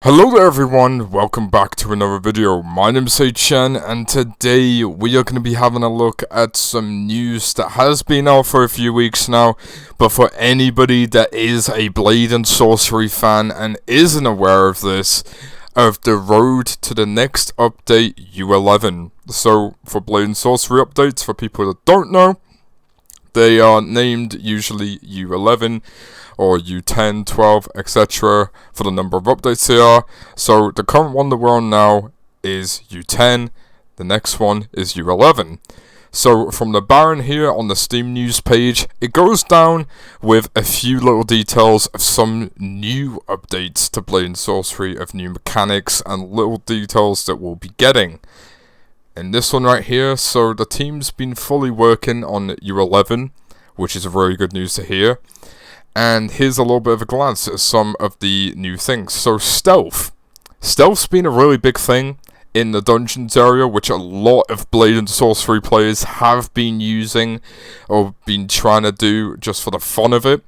Hello there everyone, welcome back to another video. My name is Chen, and today we are going to be having a look at some news that has been out for a few weeks now, but for anybody that is a Blade and Sorcery fan and isn't aware of this, of the road to the next update, U11. So for Blade and Sorcery updates, for people that don't know, they are named usually U11 or U10, 12, etc. for the number of updates they are. So the current one that we're on now is U10, the next one is U11. So from the Baron here on the Steam news page, it goes down with a few little details of some new updates to Blade and Sorcery, of new mechanics and little details that we'll be getting. In this one right here, so the team's been fully working on U11, which is really good news to hear. And here's a little bit of a glance at some of the new things. So stealth. Stealth's been a really big thing in the dungeons area, which a lot of Blade and Sorcery players have been using or been trying to do just for the fun of it.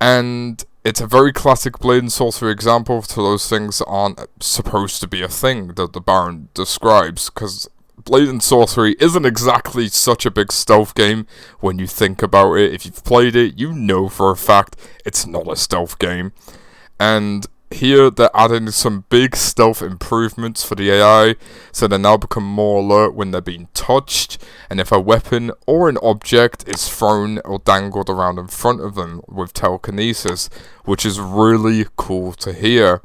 And it's a very classic Blade and Sorcery example to those things that aren't supposed to be a thing that the Baron describes, because Blade and Sorcery isn't exactly such a big stealth game when you think about it. If you've played it, you know for a fact it's not a stealth game. And here they're adding some big stealth improvements for the AI, so they now become more alert when they're being touched, and if a weapon or an object is thrown or dangled around in front of them with telekinesis, which is really cool to hear.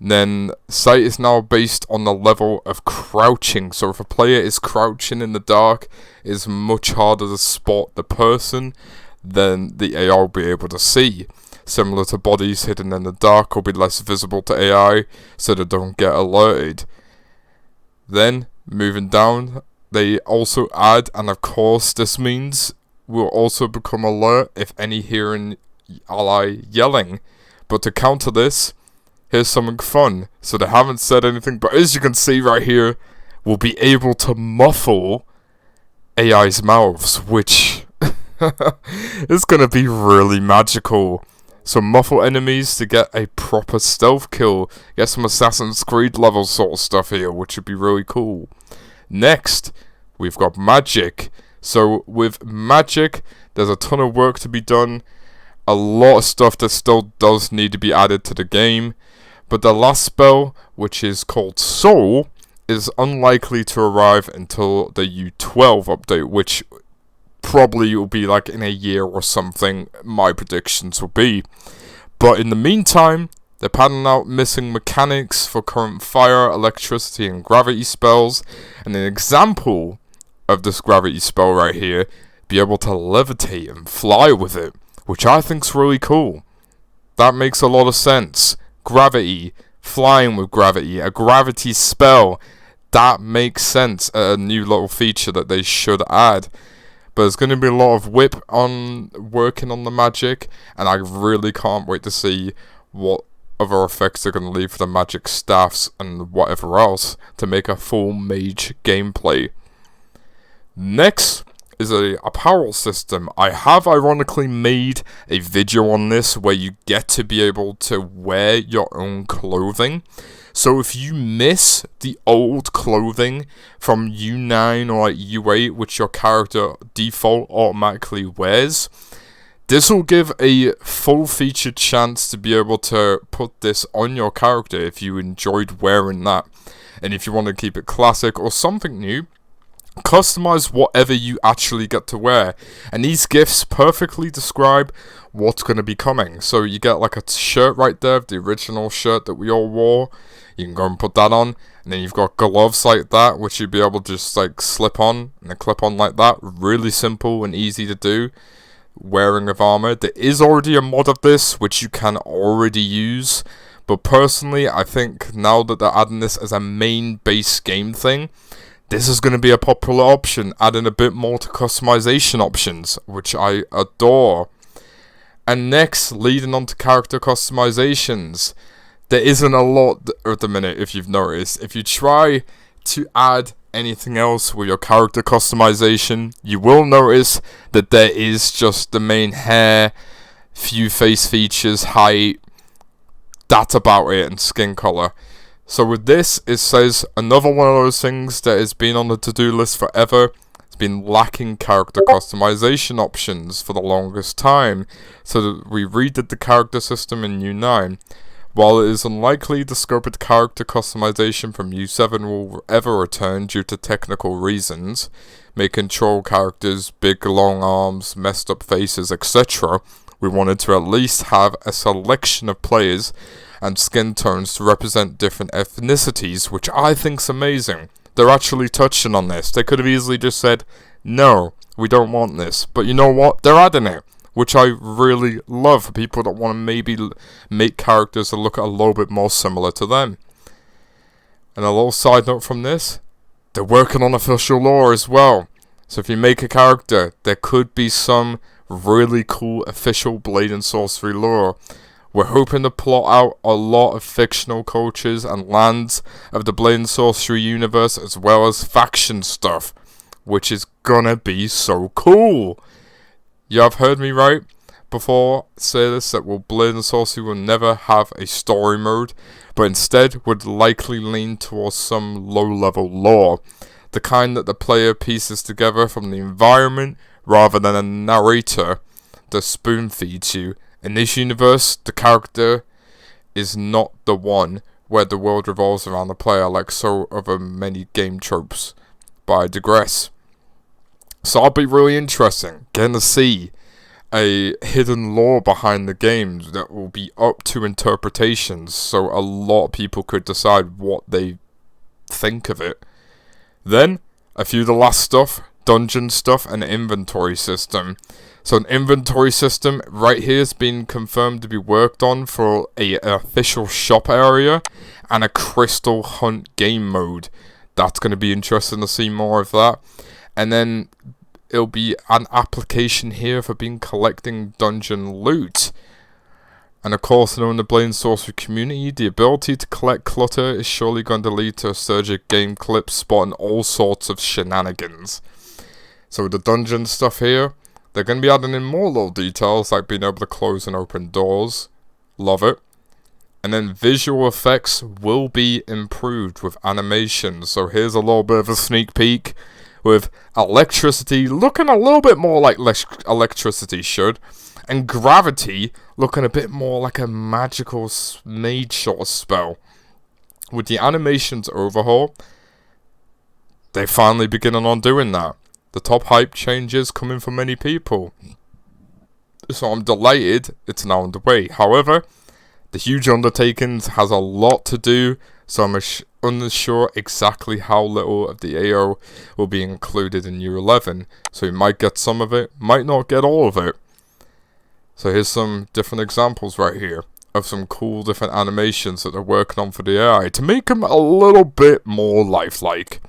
Then sight is now based on the level of crouching, so if a player is crouching in the dark, it's much harder to spot the person than the AI will be able to see. Similar to bodies hidden in the dark will be less visible to AI, so they don't get alerted. Then, moving down, they also add, and of course this means will also become alert if any hear an ally yelling. But to counter this, here's something fun. So they haven't said anything, but as you can see right here, we'll be able to muffle AI's mouths, which is going to be really magical. So muffle enemies to get a proper stealth kill. Get some Assassin's Creed level sort of stuff here, which would be really cool. Next, we've got magic. So with magic, there's a ton of work to be done. A lot of stuff that still does need to be added to the game. But the last spell, which is called Soul, is unlikely to arrive until the U12 update, which probably will be like in a year or something, my predictions will be. But in the meantime, they're padding out missing mechanics for current fire, electricity, and gravity spells. And an example of this gravity spell right here, be able to levitate and fly with it, which I think's really cool. That makes a lot of sense. Gravity, flying with gravity, a gravity spell, that makes sense. A new little feature that they should add. But there's going to be a lot of whip on working on the magic, and I really can't wait to see what other effects they're going to leave for the magic staffs and whatever else to make a full mage gameplay. Next is a apparel system. I have ironically made a video on this where you get to be able to wear your own clothing. So if you miss the old clothing from U9 or like U8, which your character default automatically wears, this will give a full-featured chance to be able to put this on your character if you enjoyed wearing that. And if you want to keep it classic or something new, customize whatever you actually get to wear, and these gifts perfectly describe what's going to be coming. So you get like a shirt right there, the original shirt that we all wore. You can go and put that on, and then you've got gloves like that, which you'd be able to just like slip on and then clip on like that. Really simple and easy to do. Wearing of armor. There is already a mod of this which you can already use, but personally I think now that they're adding this as a main base game thing, this is going to be a popular option, adding a bit more to customization options, which I adore. And next, leading on to character customizations, there isn't a lot at the minute, if you've noticed. If you try to add anything else with your character customization, you will notice that there is just the main hair, few face features, height, that's about it, and skin color. So with this, it says another one of those things that has been on the to-do list forever. It's been lacking character customization options for the longest time, so that we redid the character system in U9. While it is unlikely the scope of character customization from U7 will ever return due to technical reasons, may control characters, big long arms, messed up faces, etc., we wanted to at least have a selection of players and skin tones to represent different ethnicities, which I think's amazing. They're actually touching on this. They could have easily just said, no, we don't want this. But you know what? They're adding it, which I really love for people that want to maybe make characters that look a little bit more similar to them. And a little side note from this, they're working on official lore as well. So if you make a character, there could be some really cool official Blade and Sorcery lore. We're hoping to plot out a lot of fictional cultures and lands of the Blade and Sorcery universe, as well as faction stuff, which is gonna be so cool. You have heard me right before say this, that Blade and Sorcery will never have a story mode, but instead would likely lean towards some low-level lore, the kind that the player pieces together from the environment rather than a narrator that spoon feeds you. In this universe, the character is not the one where the world revolves around the player like so other many game tropes, but I digress. So it'll be really interesting getting to see a hidden lore behind the games that will be up to interpretations, so a lot of people could decide what they think of it. Then, a few of the last stuff, dungeon stuff, and inventory system. So an inventory system right here has been confirmed to be worked on for an official shop area and a crystal hunt game mode. That's going to be interesting to see more of that. And then it'll be an application here for collecting dungeon loot. And of course, knowing the Blade and Sorcery community, the ability to collect clutter is surely going to lead to a surge of game clips spotting all sorts of shenanigans. So with the dungeon stuff here, they're going to be adding in more little details like being able to close and open doors. Love it. And then visual effects will be improved with animation. So here's a little bit of a sneak peek with electricity looking a little bit more like electricity should. And gravity looking a bit more like a magical mage sort of spell. With the animations overhaul, they're finally beginning on doing that. The top hype changes coming from many people. So I'm delighted it's now underway. However, the huge undertakings has a lot to do, so I'm unsure exactly how little of the AO will be included in U11. So you might get some of it, might not get all of it. So here's some different examples right here of some cool different animations that they're working on for the AI to make them a little bit more lifelike.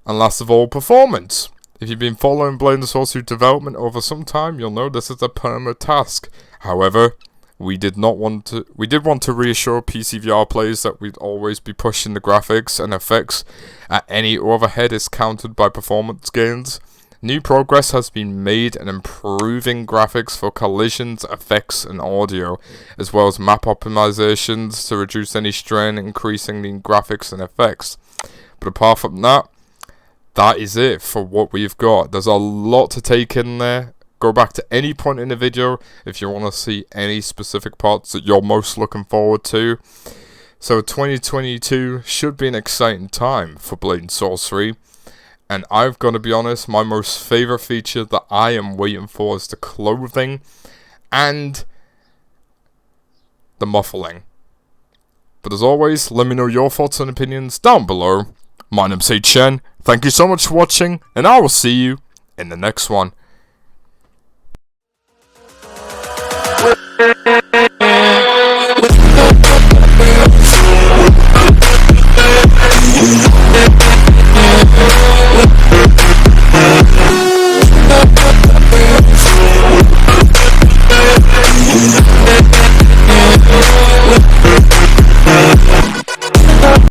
And last of all, performance. If you've been following Blade and Sorcery development over some time, you'll know this is a perma task. However, we did want to reassure PCVR players that we'd always be pushing the graphics and effects at any overhead is countered by performance gains. New progress has been made in improving graphics for collisions, effects, and audio, as well as map optimizations to reduce any strain, increasing the graphics and effects. But apart from that, that is it for what we've got. There's a lot to take in there. Go back to any point in the video if you want to see any specific parts that you're most looking forward to. So 2022 should be an exciting time for Blade and Sorcery. And I've got to be honest, my most favorite feature that I am waiting for is the clothing and the muffling. But as always, let me know your thoughts and opinions down below. My name's Chen. Thank you so much for watching, and I will see you in the next one.